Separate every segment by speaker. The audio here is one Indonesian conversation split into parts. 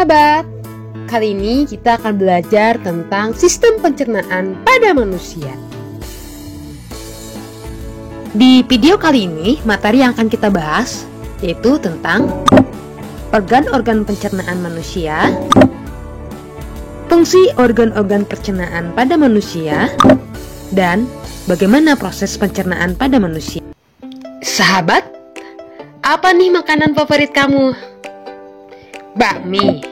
Speaker 1: sahabat, kali ini kita akan belajar tentang sistem pencernaan pada manusia. Di video kali ini, materi yang akan kita bahas yaitu tentang organ-organ pencernaan manusia, fungsi organ-organ pencernaan pada manusia, dan bagaimana proses pencernaan pada manusia. Sahabat, apa nih makanan favorit kamu? Bakmi,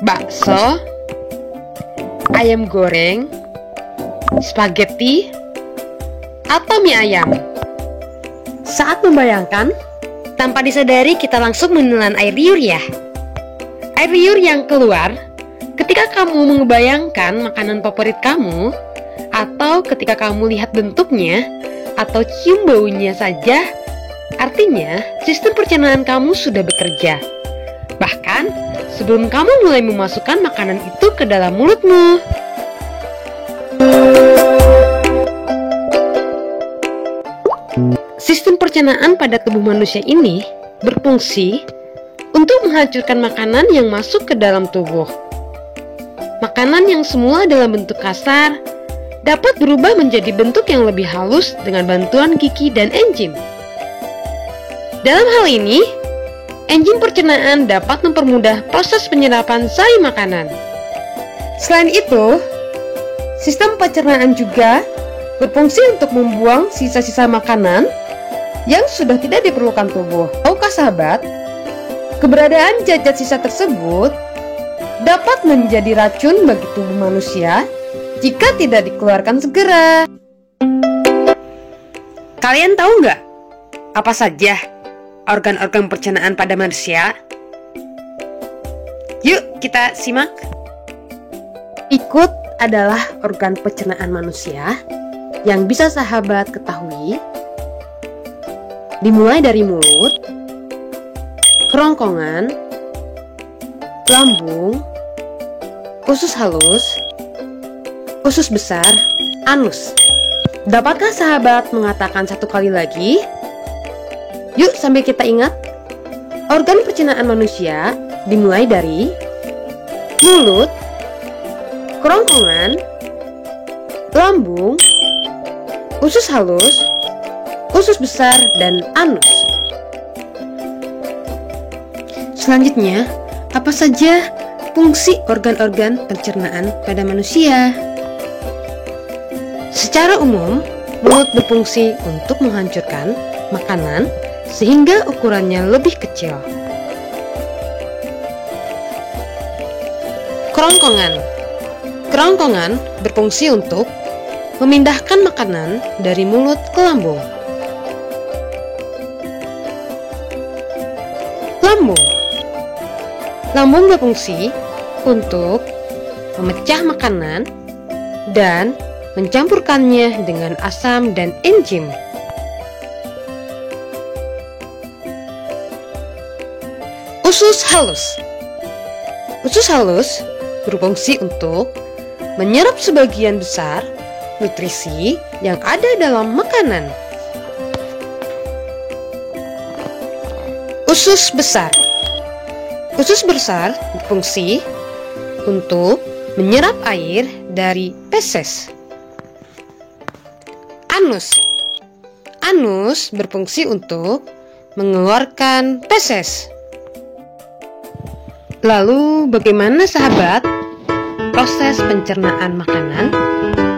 Speaker 1: bakso, ayam goreng, spaghetti, atau mie ayam? Saat membayangkan, tanpa disadari kita langsung menelan air liur ya. Air liur yang keluar ketika kamu mengebayangkan makanan favorit kamu, atau ketika kamu lihat bentuknya, atau cium baunya saja, artinya sistem pencernaan kamu sudah bekerja. Bahkan sebelum kamu mulai memasukkan makanan itu ke dalam mulutmu. Sistem pencernaan pada tubuh manusia ini berfungsi untuk menghancurkan makanan yang masuk ke dalam tubuh. Makanan yang semula dalam bentuk kasar dapat berubah menjadi bentuk yang lebih halus dengan bantuan gigi dan enzim. Dalam hal ini, enzim pencernaan dapat mempermudah proses penyerapan sari makanan. Selain itu, sistem pencernaan juga berfungsi untuk membuang sisa-sisa makanan yang sudah tidak diperlukan tubuh. Tahukah sahabat, keberadaan zat-zat sisa tersebut dapat menjadi racun bagi tubuh manusia jika tidak dikeluarkan segera. Kalian tahu nggak apa saja organ-organ pencernaan pada manusia? Yuk kita simak. Ikut adalah organ pencernaan manusia yang bisa sahabat ketahui, dimulai dari mulut, kerongkongan, lambung, usus halus, usus besar, anus. Dapatkah sahabat mengatakan satu kali lagi? Yuk sambil kita ingat. Organ pencernaan manusia dimulai dari mulut, kerongkongan, lambung, usus halus, usus besar, dan anus. Selanjutnya, apa saja fungsi organ-organ pencernaan pada manusia? Secara umum, mulut berfungsi untuk menghancurkan makanan sehingga ukurannya lebih kecil. Kerongkongan berfungsi untuk memindahkan makanan dari mulut ke lambung. Lambung berfungsi untuk memecah makanan dan mencampurkannya dengan asam dan enzim. Usus halus berfungsi untuk menyerap sebagian besar nutrisi yang ada dalam makanan. Usus besar berfungsi untuk menyerap air dari feses. Anus berfungsi untuk mengeluarkan feses. Lalu bagaimana sahabat proses pencernaan makanan?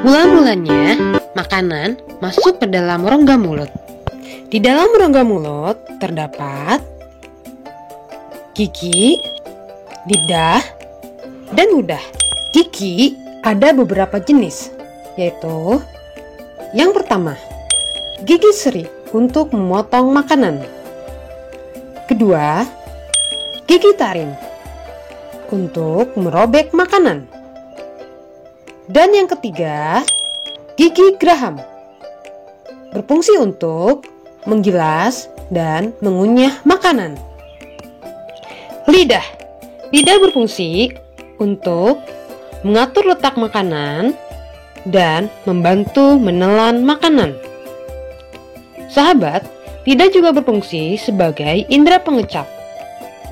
Speaker 1: Mula-mulanya makanan masuk ke dalam rongga mulut. Di dalam rongga mulut terdapat gigi, lidah, dan ludah. Gigi ada beberapa jenis, yaitu yang pertama, gigi seri untuk memotong makanan. Kedua, gigi taring untuk merobek makanan. Dan yang ketiga, gigi geraham berfungsi untuk menggilas dan mengunyah makanan. Lidah berfungsi untuk mengatur letak makanan dan membantu menelan makanan. Sahabat, lidah juga berfungsi sebagai indera pengecap.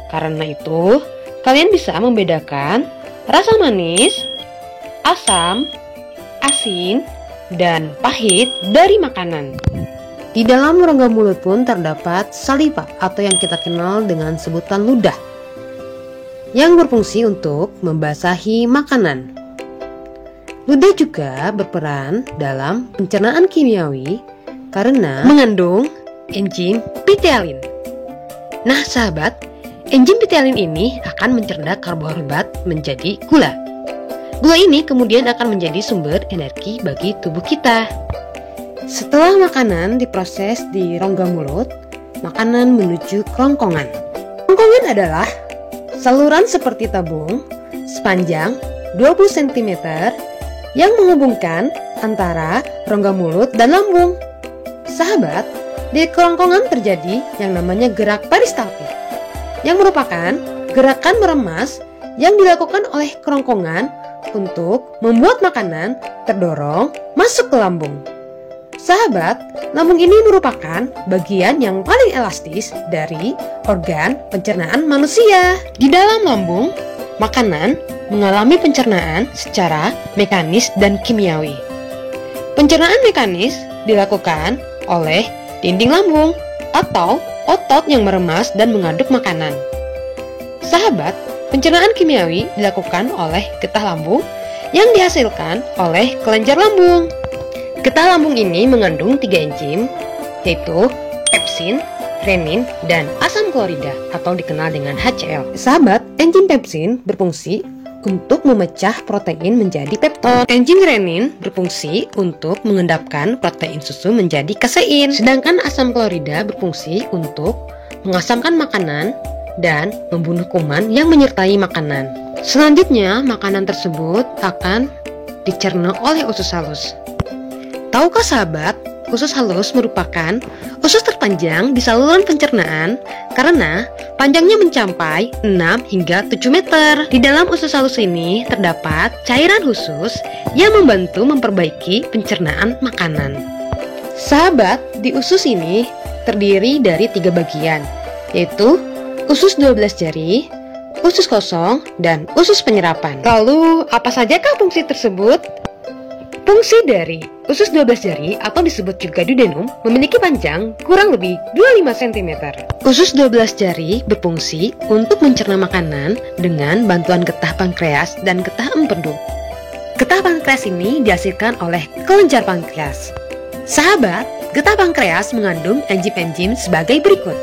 Speaker 1: Karena itu, kalian bisa membedakan rasa manis, asam, asin, dan pahit dari makanan. Di dalam rongga mulut pun terdapat saliva atau yang kita kenal dengan sebutan ludah, yang berfungsi untuk membasahi makanan. Ludah juga berperan dalam pencernaan kimiawi karena mengandung enzim pitialin. Nah sahabat, enzim pitialin ini akan mencerna karbohidrat menjadi gula. Gula ini kemudian akan menjadi sumber energi bagi tubuh kita. Setelah makanan diproses di rongga mulut, makanan menuju kerongkongan. Kerongkongan adalah saluran seperti tabung sepanjang 20 cm yang menghubungkan antara rongga mulut dan lambung. Sahabat, di kerongkongan terjadi yang namanya gerak peristaltik, yang merupakan gerakan meremas yang dilakukan oleh kerongkongan untuk membuat makanan terdorong masuk ke lambung. Sahabat, lambung ini merupakan bagian yang paling elastis dari organ pencernaan manusia. Di dalam lambung, makanan mengalami pencernaan secara mekanis dan kimiawi. Pencernaan mekanis dilakukan oleh dinding lambung atau otot yang meremas dan mengaduk makanan. Sahabat, pencernaan kimiawi dilakukan oleh getah lambung yang dihasilkan oleh kelenjar lambung. Getah lambung ini mengandung 3 enzim, yaitu pepsin, renin, dan asam klorida atau dikenal dengan HCl. Sahabat, enzim pepsin berfungsi untuk memecah protein menjadi peptid. Enzim renin berfungsi untuk mengendapkan protein susu menjadi kasein. Sedangkan asam klorida berfungsi untuk mengasamkan makanan dan membunuh kuman yang menyertai makanan. Selanjutnya, makanan tersebut akan dicerna oleh usus halus. Tahukah sahabat, usus halus merupakan usus terpanjang di saluran pencernaan karena panjangnya mencapai 6 hingga 7 meter. Di dalam usus halus ini terdapat cairan khusus yang membantu memperbaiki pencernaan makanan. Sahabat, di usus ini terdiri dari 3 bagian, yaitu usus 12 jari, usus kosong, dan usus penyerapan. Lalu, apa sajakah fungsi tersebut? Fungsi dari usus 12 jari atau disebut juga duodenum memiliki panjang kurang lebih 25 cm. Usus 12 jari berfungsi untuk mencerna makanan dengan bantuan getah pankreas dan getah empedu. Getah pankreas ini dihasilkan oleh kelenjar pankreas. Sahabat, getah pankreas mengandung enzim-enzim sebagai berikut.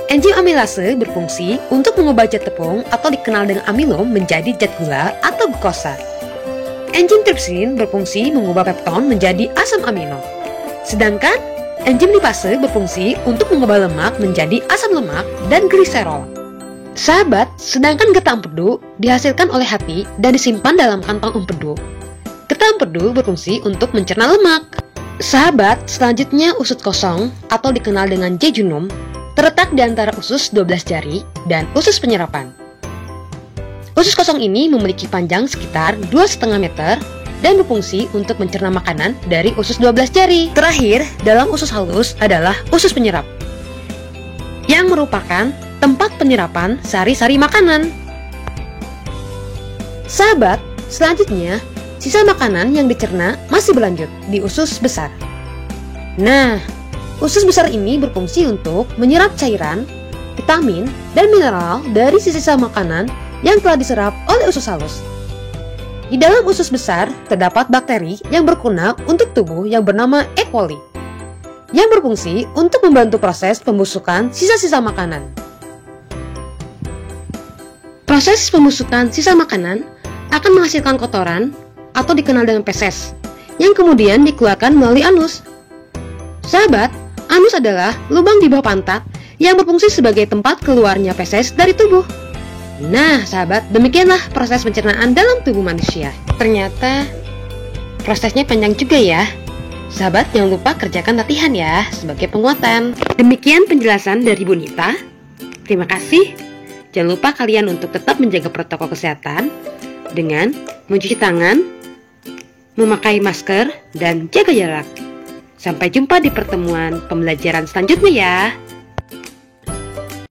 Speaker 1: Enzim amilase berfungsi untuk mengubah zat tepung atau dikenal dengan amilom menjadi zat gula atau glukosa. Enzim tripsin berfungsi mengubah pepton menjadi asam amino. Sedangkan enzim lipase berfungsi untuk mengubah lemak menjadi asam lemak dan gliserol. Sahabat, sedangkan getah empedu dihasilkan oleh hati dan disimpan dalam kantong empedu. Getah empedu berfungsi untuk mencerna lemak. Sahabat, selanjutnya usus kosong atau dikenal dengan jejunum terletak di antara usus 12 jari dan usus penyerapan. Usus kosong ini memiliki panjang sekitar 2,5 meter dan berfungsi untuk mencerna makanan dari usus 12 jari. Terakhir, dalam usus halus adalah usus penyerap, yang merupakan tempat penyerapan sari-sari makanan. Sahabat, selanjutnya, sisa makanan yang dicerna masih berlanjut di usus besar. Nah, usus besar ini berfungsi untuk menyerap cairan, vitamin, dan mineral dari sisa makanan yang telah diserap oleh usus halus. Di dalam usus besar terdapat bakteri yang berguna untuk tubuh yang bernama E. coli, yang berfungsi untuk membantu proses pembusukan sisa-sisa makanan. Proses pembusukan sisa makanan akan menghasilkan kotoran atau dikenal dengan feses, yang kemudian dikeluarkan melalui anus. Sahabat, anus adalah lubang di bawah pantat yang berfungsi sebagai tempat keluarnya feses dari tubuh. Nah, sahabat, demikianlah proses pencernaan dalam tubuh manusia. Ternyata prosesnya panjang juga ya. Sahabat, jangan lupa kerjakan latihan ya sebagai penguatan. Demikian penjelasan dari Bu Nita. Terima kasih. Jangan lupa kalian untuk tetap menjaga protokol kesehatan dengan mencuci tangan, memakai masker, dan jaga jarak. Sampai jumpa di pertemuan pembelajaran selanjutnya ya.